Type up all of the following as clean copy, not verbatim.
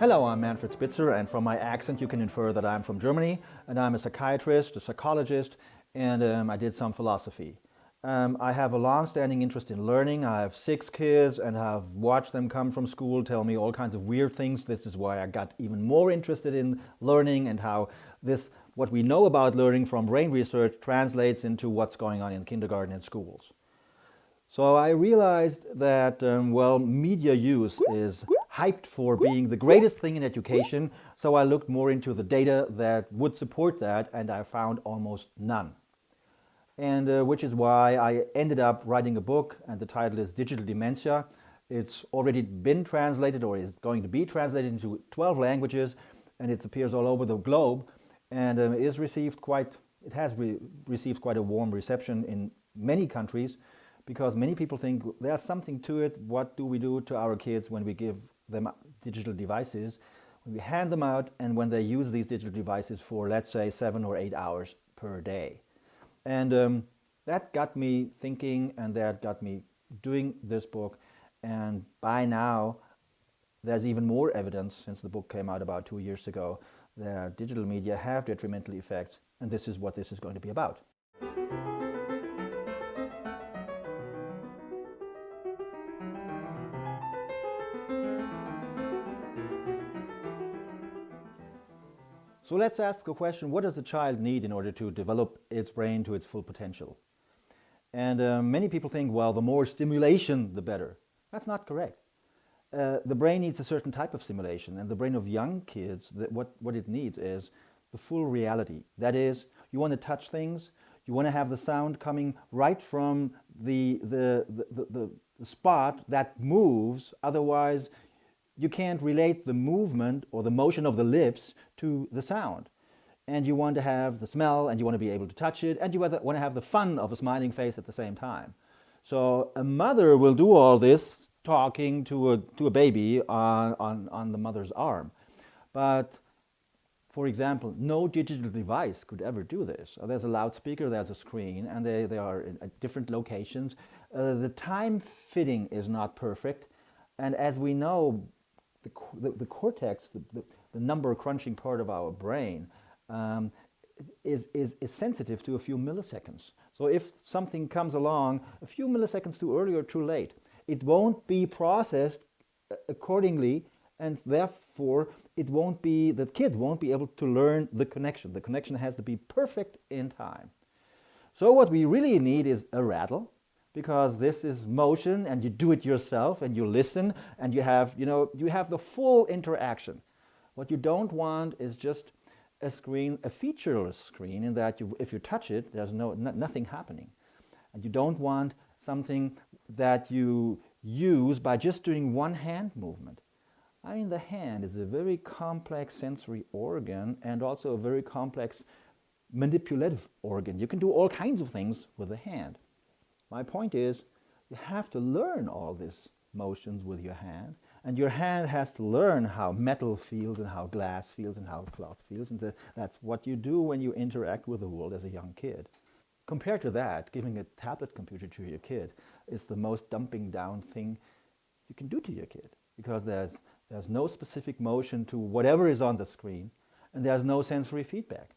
Hello, I'm Manfred Spitzer, and from my accent you can infer that I'm from Germany, and I'm a psychiatrist, a psychologist, and I did some philosophy. I have a long-standing interest in learning. I have 6 kids and have watched them come from school, tell me all kinds of weird things. This is why I got even more interested in learning and how what we know about learning from brain research translates into what's going on in kindergarten and schools. So I realized that, media use is hyped for being the greatest thing in education, so I looked more into the data that would support that, and I found almost none. And which is why I ended up writing a book, and the title is Digital Dementia. It's already been translated, or is going to be translated into 12 languages, and it appears all over the globe, and it has received quite a warm reception in many countries, because many people think there's something to it. What do we do to our kids when we give them digital devices, when we hand them out, and when they use these digital devices for, let's say, 7 or 8 hours per day? And that got me thinking, and that got me doing this book. And by now, there's even more evidence, since the book came out about 2 years ago, that digital media have detrimental effects, and this is what this is going to be about. So let's ask the question, what does a child need in order to develop its brain to its full potential? And many people think, well, the more stimulation, the better. That's not correct. The brain needs a certain type of stimulation, and the brain of young kids, what it needs is the full reality. That is, you want to touch things, you want to have the sound coming right from the spot that moves, otherwise you can't relate the movement or the motion of the lips to the sound. And you want to have the smell, and you want to be able to touch it, and you want to have the fun of a smiling face at the same time. So a mother will do all this talking to a baby on the mother's arm. But for example, no digital device could ever do this. There's a loudspeaker, there's a screen, and they are at different locations. The time fitting is not perfect, and as we know, the cortex, the number crunching part of our brain, is sensitive to a few milliseconds. So if something comes along a few milliseconds too early or too late, it won't be processed accordingly, and therefore the kid won't be able to learn the connection. The connection has to be perfect in time. So what we really need is a rattle, because this is motion, and you do it yourself, and you listen, and you have the full interaction. What you don't want is just a screen, a featureless screen, in that if you touch it, there's nothing happening. And you don't want something that you use by just doing one hand movement. I mean, the hand is a very complex sensory organ, and also a very complex manipulative organ. You can do all kinds of things with the hand. My point is, you have to learn all these motions with your hand, and your hand has to learn how metal feels, and how glass feels, and how cloth feels, and that's what you do when you interact with the world as a young kid. Compared to that, giving a tablet computer to your kid is the most dumping down thing you can do to your kid, because there's no specific motion to whatever is on the screen, and there's no sensory feedback.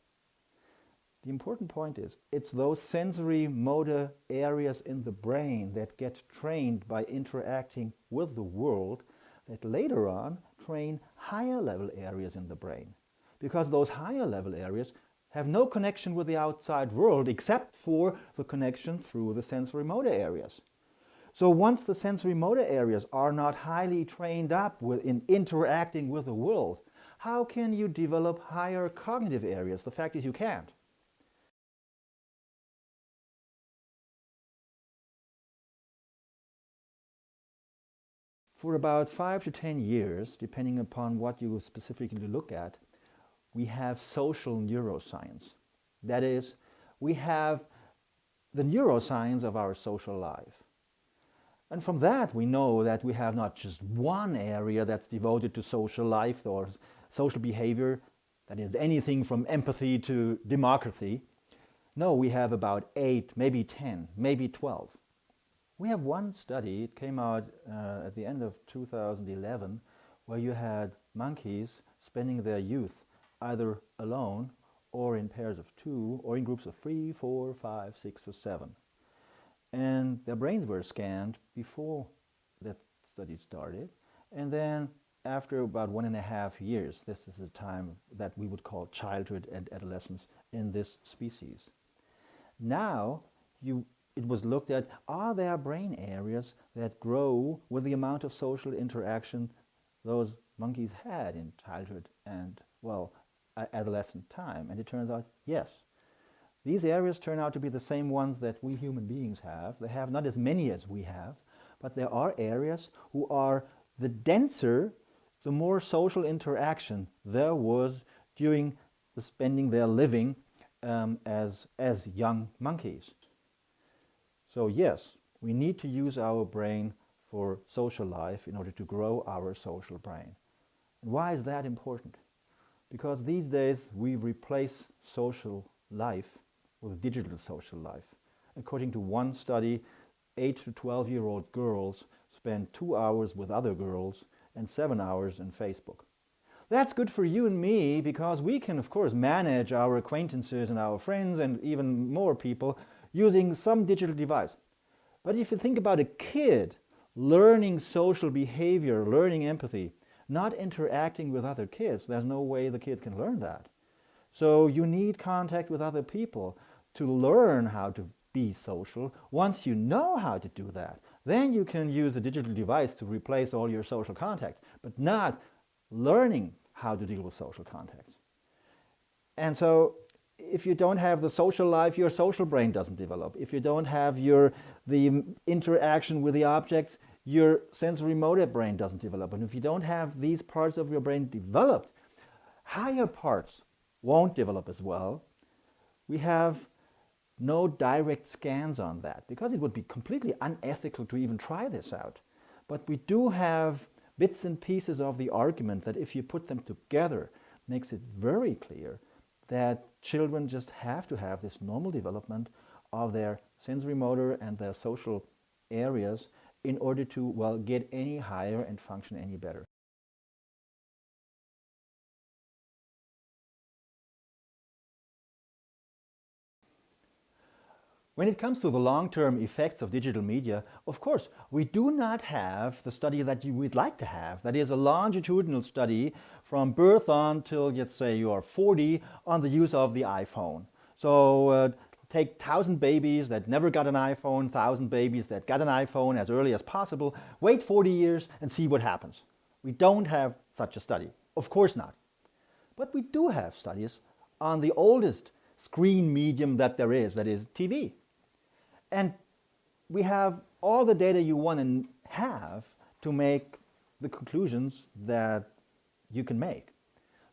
The important point is, it's those sensory motor areas in the brain that get trained by interacting with the world that later on train higher level areas in the brain. Because those higher level areas have no connection with the outside world except for the connection through the sensory motor areas. So once the sensory motor areas are not highly trained up in interacting with the world, how can you develop higher cognitive areas? The fact is, you can't. For about 5 to 10 years, depending upon what you specifically look at, we have social neuroscience. That is, we have the neuroscience of our social life. And from that, we know that we have not just one area that's devoted to social life or social behavior, that is anything from empathy to democracy. No, we have about 8, maybe 10, maybe 12. We have one study, it came out at the end of 2011, where you had monkeys spending their youth either alone or in pairs of two or in groups of 3, 4, 5, 6, or 7. And their brains were scanned before that study started, and then after about 1.5 years, this is the time that we would call childhood and adolescence in this species. Now, it was looked at, are there brain areas that grow with the amount of social interaction those monkeys had in childhood and, well, adolescent time? And it turns out, yes. These areas turn out to be the same ones that we human beings have. They have not as many as we have, but there are areas who are the denser, the more social interaction there was during the spending their living as young monkeys. So yes, we need to use our brain for social life in order to grow our social brain. And why is that important? Because these days we replace social life with digital social life. According to one study, 8 to 12-year-old girls spend 2 hours with other girls and 7 hours in Facebook. That's good for you and me because we can, of course, manage our acquaintances and our friends and even more people using some digital device. But if you think about a kid learning social behavior, learning empathy, not interacting with other kids, there's no way the kid can learn that. So you need contact with other people to learn how to be social. Once you know how to do that, then you can use a digital device to replace all your social contacts, but not learning how to deal with social contacts. And so if you don't have the social life, your social brain doesn't develop. If you don't have the interaction with the objects, your sensory motor brain doesn't develop. And if you don't have these parts of your brain developed, higher parts won't develop as well. We have no direct scans on that because it would be completely unethical to even try this out. But we do have bits and pieces of the argument that if you put them together, makes it very clear that children just have to have this normal development of their sensory motor and their social areas in order to, well, get any higher and function any better. When it comes to the long-term effects of digital media, of course, we do not have the study that you would like to have. That is a longitudinal study from birth on till, let's say, you are 40 on the use of the iPhone. So take 1,000 babies that never got an iPhone, 1,000 babies that got an iPhone as early as possible, wait 40 years and see what happens. We don't have such a study. Of course not. But we do have studies on the oldest screen medium that there is, that is TV. And we have all the data you want to have to make the conclusions that you can make.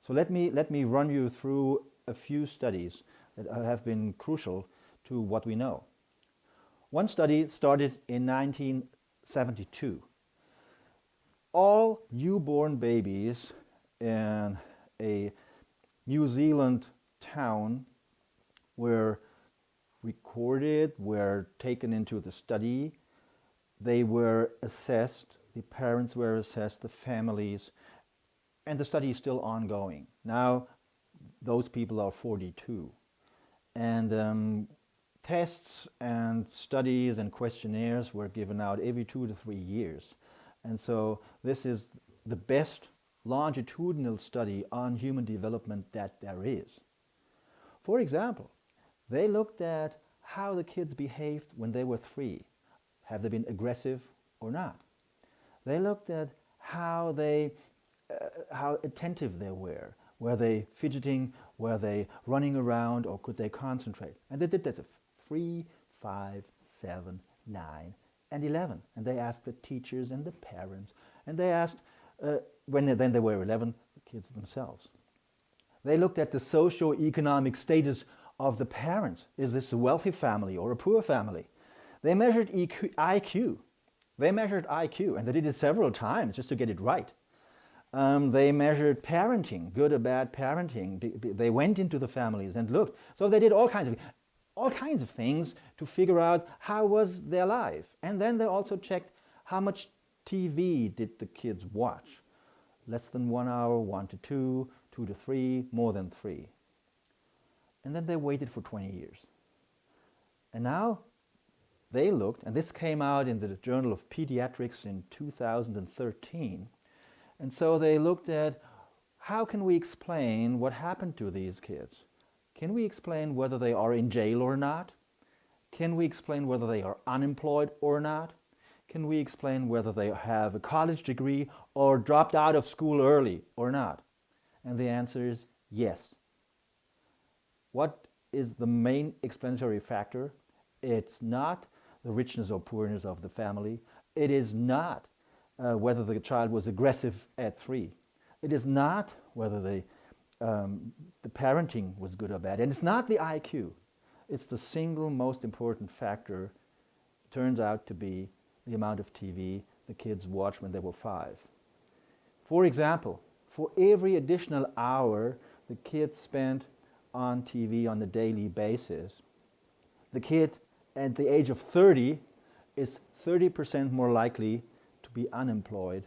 So let me run you through a few studies that have been crucial to what we know. One study started in 1972. All newborn babies in a New Zealand town were recorded, were taken into the study. They were assessed, the parents were assessed, the families, and the study is still ongoing. Now, those people are 42. And tests and studies and questionnaires were given out every 2 to 3 years. And so this is the best longitudinal study on human development that there is. For example, they looked at how the kids behaved when they were 3. Have they been aggressive or not? They looked at how attentive they were. Were they fidgeting? Were they running around? Or could they concentrate? And they did that of 3, 5, 7, 9, and 11. And they asked the teachers and the parents. And they asked, when they were 11, the kids themselves. They looked at the socio-economic status of the parents. Is this a wealthy family or a poor family? They measured IQ. They measured IQ, and they did it several times just to get it right. They measured parenting, good or bad parenting. They went into the families and looked. So they did all kinds of things to figure out how was their life. And then they also checked how much TV did the kids watch. less than 1 hour, 1 to 2, 2 to 3, more than 3. And then they waited for 20 years. And now they looked, and this came out in the Journal of Pediatrics in 2013, and so they looked at how can we explain what happened to these kids? Can we explain whether they are in jail or not? Can we explain whether they are unemployed or not? Can we explain whether they have a college degree or dropped out of school early or not? And the answer is yes. What is the main explanatory factor? It's not the richness or poorness of the family. It is not whether the child was aggressive at 3. It is not whether the parenting was good or bad. And it's not the IQ. It's the single most important factor, turns out to be the amount of TV the kids watched when they were 5. For example, for every additional hour the kids spent on TV on a daily basis, the kid at the age of 30 is 30% more likely to be unemployed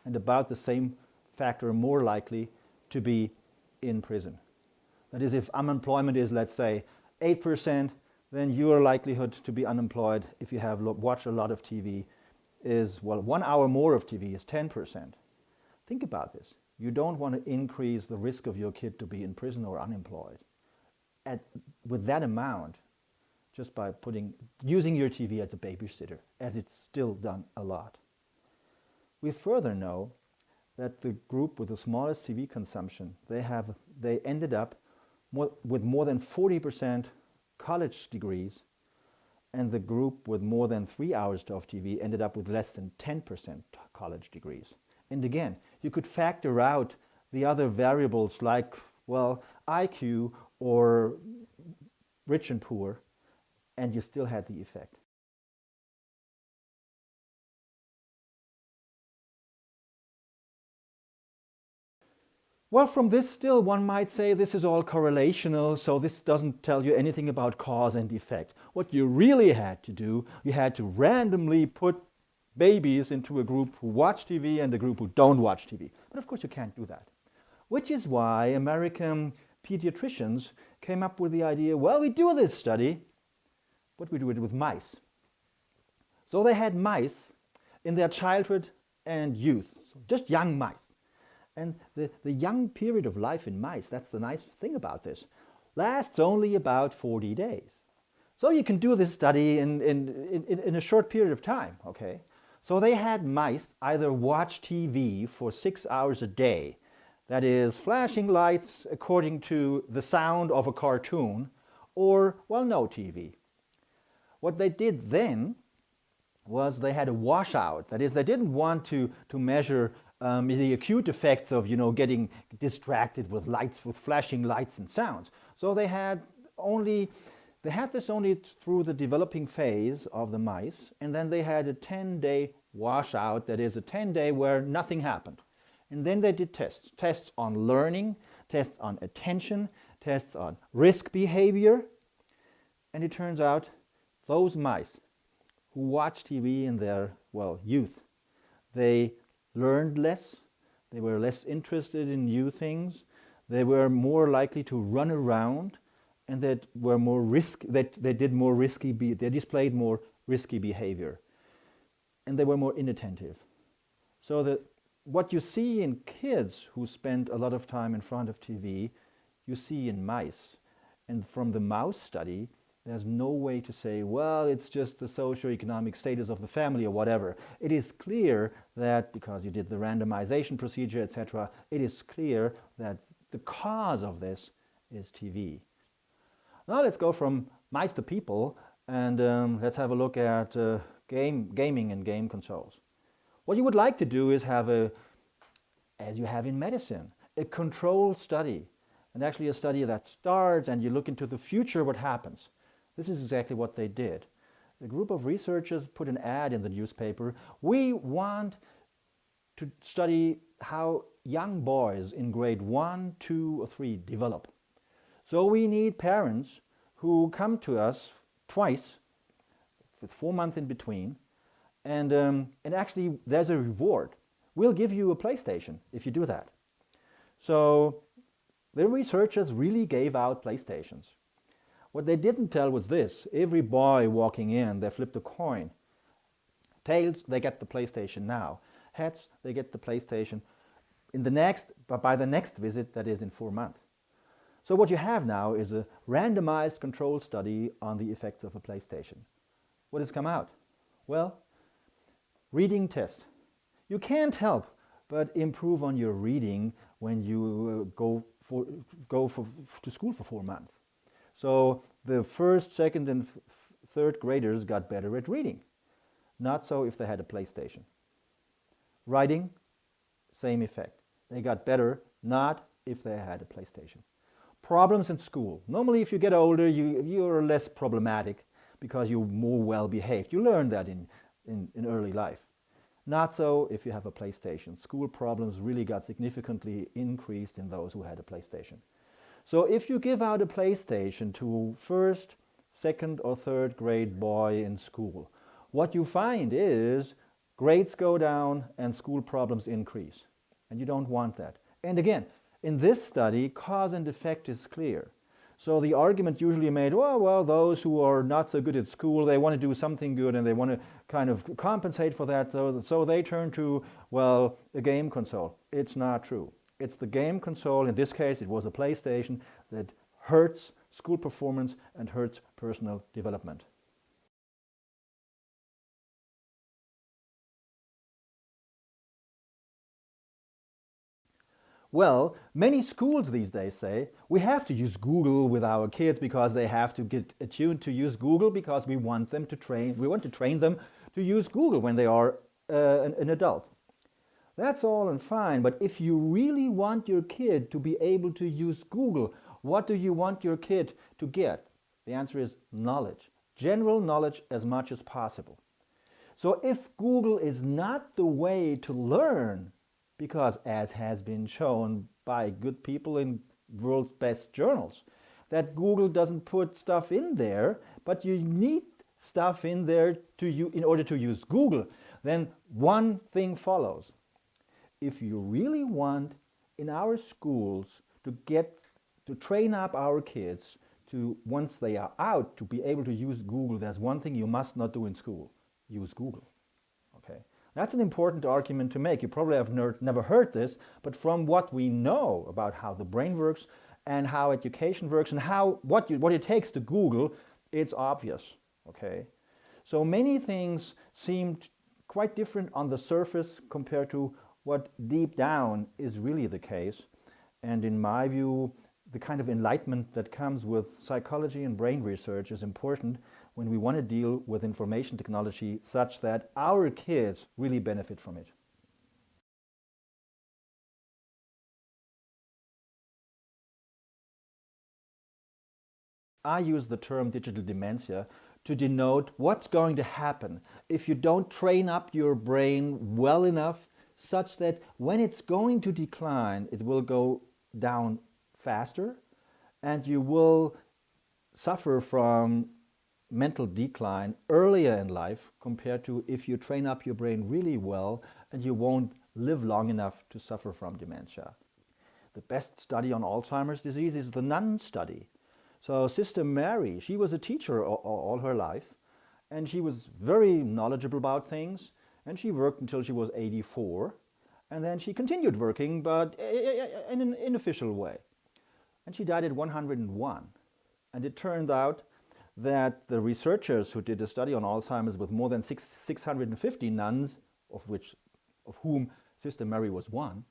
and about the same factor more likely to be in prison. That is, if unemployment is, let's say, 8%, then your likelihood to be unemployed if you have watched a lot of TV is, well, 1 hour more of TV is 10%. Think about this. You don't want to increase the risk of your kid to be in prison or unemployed with that amount, just by using your TV as a babysitter, as it's still done a lot. We further know that the group with the smallest TV consumption, they ended up with more than 40% college degrees, and the group with more than 3 hours of TV ended up with less than 10% college degrees. And again, you could factor out the other variables like, well, IQ or rich and poor, and you still had the effect. Well, from this still one might say this is all correlational, so this doesn't tell you anything about cause and effect. What you really had to do, you had to randomly put babies into a group who watch TV and a group who don't watch TV. But of course you can't do that. Which is why American pediatricians came up with the idea, well, we do this study, but we do it with mice. So they had mice in their childhood and youth, so just young mice. And the young period of life in mice, that's the nice thing about this, lasts only about 40 days. So you can do this study in a short period of time, okay? So they had mice either watch TV for 6 hours a day, that is, flashing lights according to the sound of a cartoon, or, well, no TV. What they did then was they had a washout. That is, they didn't want to measure the acute effects of, getting distracted with lights, with flashing lights and sounds. So they had this only through the developing phase of the mice, and then they had a 10-day washout, that is a 10-day where nothing happened. And then they did tests on learning, tests on attention, tests on risk behavior, and it turns out those mice who watched TV in their, youth, they learned less, they were less interested in new things, they were more likely to run around, and they displayed more risky behavior, and they were more inattentive. So that what you see in kids who spend a lot of time in front of TV, you see in mice. And from the mouse study, there's no way to say, well, it's just the socioeconomic status of the family or whatever. It is clear that, because you did the randomization procedure, etc., it is clear that the cause of this is TV. Now let's go from mice to people, and let's have a look at gaming and game consoles. What you would like to do is have as you have in medicine, a controlled study, and actually a study that starts and you look into the future what happens. This is exactly what they did. A group of researchers put an ad in the newspaper. We want to study how young boys in grade 1, 2, or 3 develop. So we need parents who come to us twice, with 4 months in between, and actually there's a reward. we'll give you a PlayStation if you do that. So the researchers really gave out PlayStations. What they didn't tell was this: every boy walking in, they flipped a coin. Tails, they get the PlayStation now. Heads, they get the PlayStation by the next visit, that is in 4 months. So what you have now is a randomized control study on the effects of a PlayStation. What has come out? Well, reading test. You can't help but improve on your reading when you go to school for 4 months. So the first, second, and third graders got better at reading. Not so if they had a PlayStation. Writing, same effect. They got better, not if they had a PlayStation. Problems in school. Normally, if you get older, you're less problematic because you're more well behaved. You learn that in early life. Not so if you have a PlayStation. School problems really got significantly increased in those who had a PlayStation. So if you give out a PlayStation to first, second, or third grade boy in school, what you find is grades go down and school problems increase. And you don't want that. And again, in this study, cause and effect is clear. So the argument usually made, well, those who are not so good at school, they want to do something good and they want to kind of compensate for that, so they turn to, well, a game console. It's not true. It's the game console, in this case it was a PlayStation, that hurts school performance and hurts personal development. Well, many schools these days say we have to use Google with our kids because they have to get attuned to use Google because we want to train them to use Google when they are an adult. That's all and fine, but if you really want your kid to be able to use Google, what do you want your kid to get? The answer is knowledge. General knowledge as much as possible. So if Google is not the way to learn, because as has been shown by good people in world's best journals, that Google doesn't put stuff in there, but you need stuff in there in order to use Google, then one thing follows. If you really want in our schools to train up our kids to, once they are out, to be able to use Google, there's one thing you must not do in school: use Google. Okay. That's an important argument to make. You probably have never heard this, but from what we know about how the brain works and how education works and what it takes to Google, it's obvious. Okay? So many things seemed quite different on the surface compared to what deep down is really the case. And in my view, the kind of enlightenment that comes with psychology and brain research is important when we want to deal with information technology such that our kids really benefit from it. I use the term digital dementia to denote what's going to happen if you don't train up your brain well enough such that when it's going to decline, it will go down faster and you will suffer from mental decline earlier in life compared to if you train up your brain really well and you won't live long enough to suffer from dementia. The best study on Alzheimer's disease is the nun study. So Sister Mary, she was a teacher all her life and she was very knowledgeable about things and she worked until she was 84 and then she continued working but in an unofficial way. And she died at 101. And it turned out that the researchers who did a study on Alzheimer's with more than 650 nuns, of whom Sister Mary was one,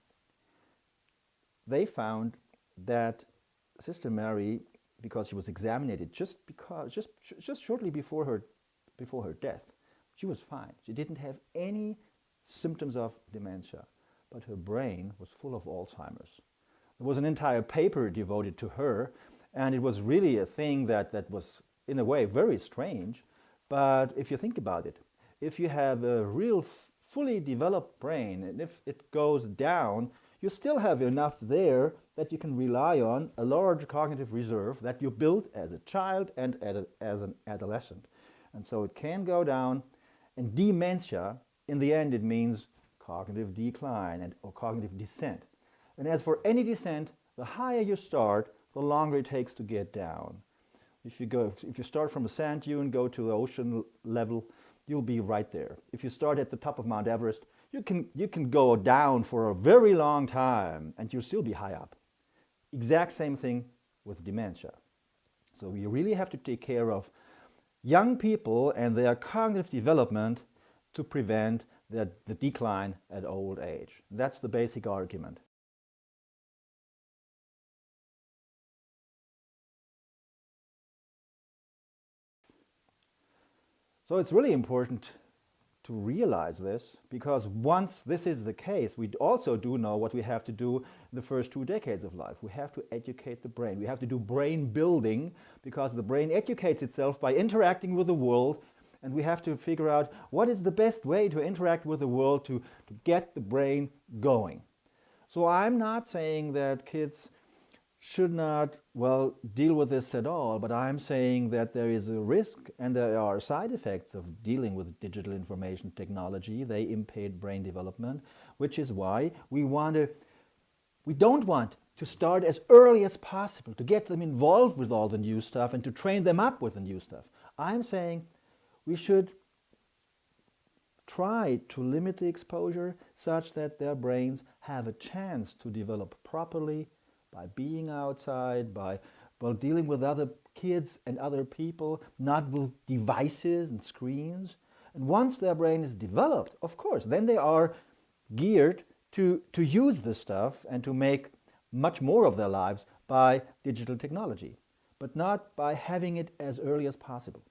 they found that Sister Mary, because she was examined just shortly before her death, she was fine. She didn't have any symptoms of dementia, but her brain was full of Alzheimer's. There was an entire paper devoted to her, and it was really a thing that was, in a way, very strange. But if you think about it, if you have a real fully developed brain, and if it goes down, you still have enough there that you can rely on, a large cognitive reserve that you built as a child and as an adolescent. And so it can go down, and dementia, in the end, it means cognitive decline or cognitive descent. And as for any descent, the higher you start, the longer it takes to get down. If you start from a sand dune, go to the ocean level, you'll be right there. If you start at the top of Mount Everest, you can go down for a very long time and you'll still be high up. Exact same thing with dementia. So we really have to take care of young people and their cognitive development to prevent the decline at old age. That's the basic argument. So it's really important to realize this, because once this is the case, we also do know what we have to do in the first 2 decades of life. We have to educate the brain. We have to do brain building, because the brain educates itself by interacting with the world, and we have to figure out what is the best way to interact with the world to get the brain going. So I'm not saying that kids should not, deal with this at all, but I'm saying that there is a risk and there are side effects of dealing with digital information technology. They impede brain development, which is why we don't want to start as early as possible to get them involved with all the new stuff and to train them up with the new stuff. I'm saying we should try to limit the exposure such that their brains have a chance to develop properly by being outside, by dealing with other kids and other people, not with devices and screens. And once their brain is developed, of course, then they are geared to use this stuff and to make much more of their lives by digital technology, but not by having it as early as possible.